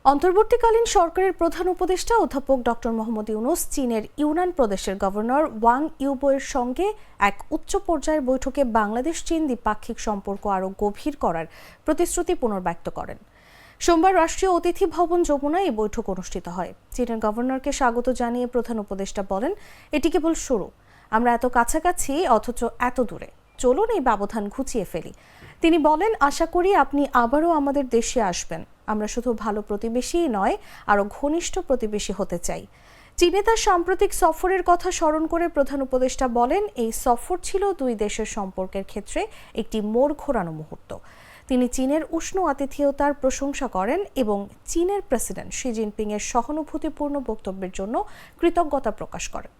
অন্তর্বর্তীকালীন সরকারের প্রধান উপদেষ্টা অধ্যাপক ডক্টর মোহাম্মদ ইউনূস চীনের ইউনান প্রদেশের গভর্নর ওয়াং ইউবোয়ের সঙ্গে এক উচ্চ পর্যায়ের বৈঠকে বাংলাদেশ-চীন দ্বিপাক্ষিক সম্পর্ক আরও গভীর করার প্রতিশ্রুতি পুনর্ব্যক্ত করেন। সোমবার রাষ্ট্রীয় অতিথি ভবন যমুনায় এই বৈঠক অনুষ্ঠিত হয়। চীনের গভর্নরকে স্বাগত জানিয়ে প্রধান উপদেষ্টা বলেন, এটি কেবল শুরু। আমরা এত কাছাকাছি অথচ এত দূরে, চলুন এই ব্যবধান ঘুচিয়ে ফেলি। তিনি বলেন, আশা করি আপনি আবারও আমাদের দেশে আসবেন। আমরা শুধু ভালো প্রতিবেশীই নয়, আরও ঘনিষ্ঠ প্রতিবেশী হতে চাই। চীনে তার সাম্প্রতিক সফরের কথা স্মরণ করে প্রধান উপদেষ্টা বলেন, এই সফর ছিল দুই দেশের সম্পর্কের ক্ষেত্রে একটি মোড় ঘোরানো মুহূর্ত। তিনি চীনের উষ্ণ আতিথেয়তার প্রশংসা করেন এবং চীনের প্রেসিডেন্ট শি জিনপিংয়ের সহানুভূতিপূর্ণ বক্তব্যের জন্য কৃতজ্ঞতা প্রকাশ করেন।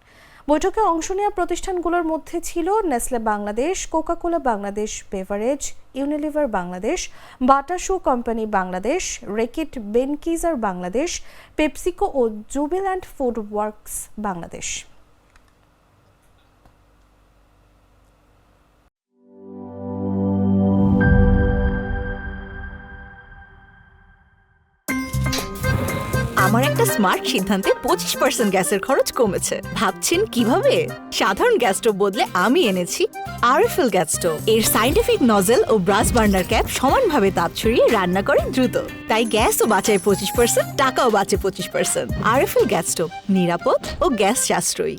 বৈঠকে অংশ নেওয়া প্রতিষ্ঠানগুলোর মধ্যে ছিল Nestle Bangladesh, Coca Cola Bangladesh beverage, Unilever Bangladesh, Bata shoe company Bangladesh, Reckitt Benckiser Bangladesh, PepsiCo ও জুবিল্যান্ট ফুড ওয়ার্কস বাংলাদেশ। আমার একটা স্মার্ট সিদ্ধান্তে 25% গ্যাসের খরচ কমেছে। ভাবছেন কিভাবে? সাধারণ গ্যাস স্টোভ বদলে আমি এনেছি আরএফএল গ্যাস স্টোভ। এর সাইন্টিফিক নজল ও ব্রাস বার্নার ক্যাপ সমানভাবে তাপ ছড়িয়ে রান্না করে দ্রুত। তাই গ্যাসও বাঁচায় 25%, টাকাও বাঁচে 25%। আরএফএল গ্যাস স্টোভ, নিরাপদ ও গ্যাস সাশ্রয়ী।